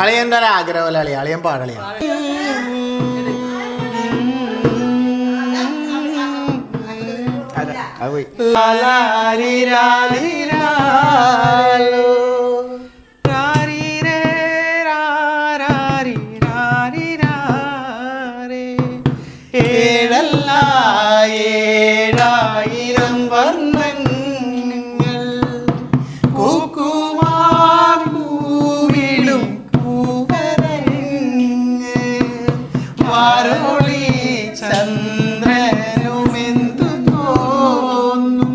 അളിയൻ്റെ ഒരു ആഗ്രഹമല്ല അളിയ, അളിയൻ പാടളിയാണ്. ഏഴായിരം വർണ്ണങ്ങൾ കൂക്കുമാവിടും കൂവരങ്ങ് മാറൊളി ചന്ദ്രനുമെന്തു തോന്നും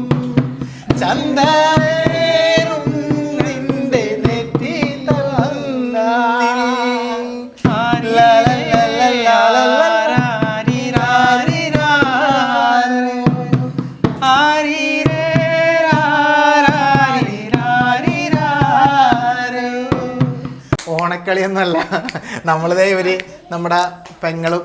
ചന്ദ്രനും നിന്റെ നെറ്റി ഓണക്കളിയൊന്നുമല്ല നമ്മളിതേ ഇവര് നമ്മുടെ പെങ്ങളും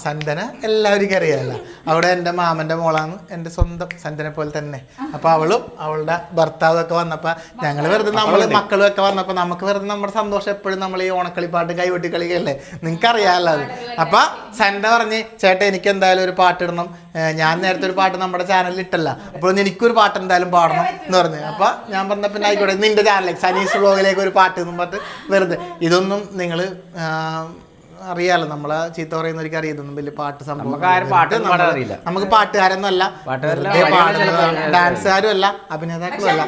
സന്തന എല്ലാവർക്കും അറിയാമല്ലോ. അവിടെ എൻ്റെ മാമൻ്റെ മോളാണ്, എൻ്റെ സ്വന്തം സന്തനെ പോലെ തന്നെ. അപ്പോൾ അവളും അവളുടെ ഭർത്താവും ഒക്കെ വന്നപ്പോൾ ഞങ്ങൾ വെറുതെ മക്കളും ഒക്കെ വന്നപ്പോൾ നമുക്ക് വെറുതെ നമ്മുടെ സന്തോഷം എപ്പോഴും നമ്മൾ ഈ ഓണക്കളിപ്പാട്ട് കൈകൊട്ടി കളിക്കല്ലേ, നിങ്ങൾക്കറിയാമല്ലോ അത്. അപ്പോൾ സന്ത പറഞ്ഞ് ചേട്ടാ എനിക്ക് എന്തായാലും ഒരു പാട്ടിടണം, ഞാൻ നേരത്തെ ഒരു പാട്ട് നമ്മുടെ ചാനലിൽ ഇട്ടല്ല, അപ്പോൾ എനിക്കൊരു പാട്ട് എന്തായാലും പാടണം എന്ന് പറഞ്ഞു. അപ്പോൾ ഞാൻ പറഞ്ഞ പിന്നെ ആയിക്കോട്ടെ നിൻ്റെ ചാനലിലേക്ക് സനീസ് വ്ലോഗിലേക്ക് ഒരു പാട്ട് എന്നും പറഞ്ഞിട്ട് വെറുതെ ഇതൊന്നും നിങ്ങൾ അറിയാലോ, നമ്മളെ ചീത്ത പറയുന്നവർക്ക് അറിയുന്നൊന്നും വലിയ പാട്ട് സംഭവം നമുക്ക് പാട്ടുകാരൊന്നും അല്ല, ഡാൻസുകാരും അല്ല, അഭിനേതാക്കളും അല്ല,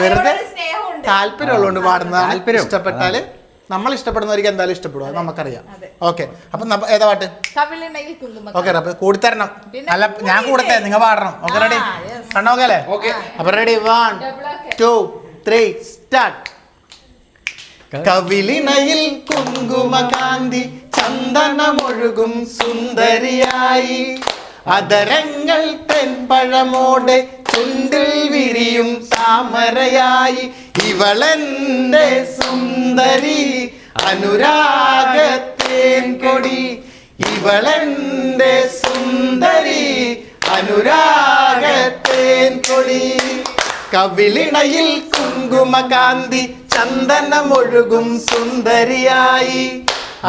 വെറുതെ താല്പര്യമുള്ളതുകൊണ്ട് പാടുന്നതാണ്. ഇഷ്ടപ്പെട്ടാല് നമ്മൾ ഇഷ്ടപ്പെടുന്നവർക്ക് എന്തായാലും ഇഷ്ടപ്പെടും, അത് നമുക്കറിയാം. ഓക്കെ, അപ്പൊ ഏതാ പാട്ട്? ഓക്കെ, അപ്പൊ കൂടിത്തരണം. അല്ല ഞാൻ കൂടത്തെ, നിങ്ങൾ പാടണം. Okay ready? കണ്ണോക്കെ അല്ലേ? അപ്പൊ റെഡി, 1 2 3 സ്റ്റാർട്ട്. കവിളിണയിൽ കുങ്കുമകാന്തി ചന്ദനമൊഴുകും സുന്ദരിയായി, അതരങ്ങൾ തെൻപഴമോടെ ചുണ്ടിൽ വിരിയും താമരയായി, ഇവളെന്റെ സുന്ദരി അനുരാഗത്തേൻ കൊടി, ഇവളെന്റെ സുന്ദരി അനുരാഗത്തേൻ കൊടി. കവിളിണയിൽ കുങ്കുമകാന്തി ചന്ദനമൊഴുകും സുന്ദരിയായി,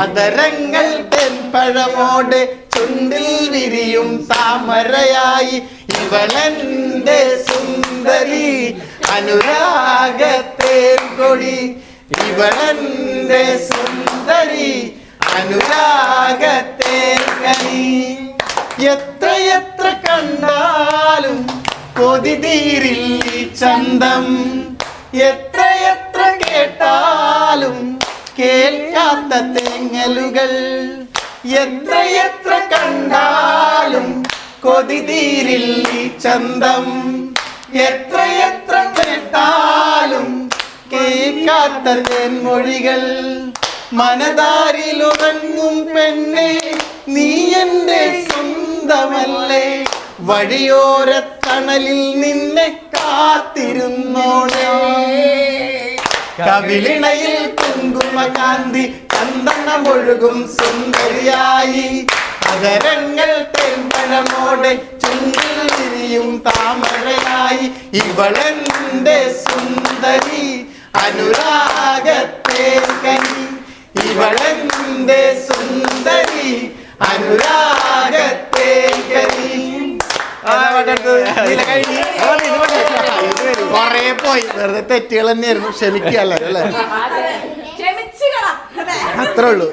അതരങ്ങൾ തെൻപഴമോടെ ചുണ്ടിൽ വിരിയും താമരയായി, ഇവളെന്റെ സുന്ദരി അനുരാഗത്തേൻ കൊടി, ഇവളെന്റെ സുന്ദരി അനുരാഗത്തേൻ കനി. എത്രയെത്ര കണ്ടാലും കൊതി തീരില്ല ചന്തം, എത്രയെത്ര കേട്ടാലും കേൾക്കാത്ത തേങ്ങലുകൾ, എത്രയെത്ര കണ്ടാലും കൊതി തീരില്ല ചന്തം, എത്രയെത്ര കേട്ടാലും കേൾക്കാത്ത തേൻമൊഴികൾ. മനതാരിലുറങ്ങും പെണ്ണെ നീ എൻ്റെ സ്വന്തമല്ലേ, വഴിയോരത്തണലിൽ നിന്നെ കാത്തിരുന്നോളേ. കവിളിണയിൽ കുങ്കുമകാന്തി ചന്ദനമൊഴുകും സുന്ദരിയായി, അതരങ്ങൾ തെൻപഴമോടെ ചുണ്ടിൽ വിരിയും താമരയായി, ഇവളെന്റെ സുന്ദരി അനുരാഗത്തേൻ കനി, ഇവളെന്റെ സുന്ദരി അനുരാഗത്തേൻ കനി. കൊറേ പോയി, വെറുതെ തെറ്റുകൾ തന്നെയായിരുന്നു, ക്ഷമിക്കല്ലേ അല്ലേ, അത്രേ ഉള്ളൂ.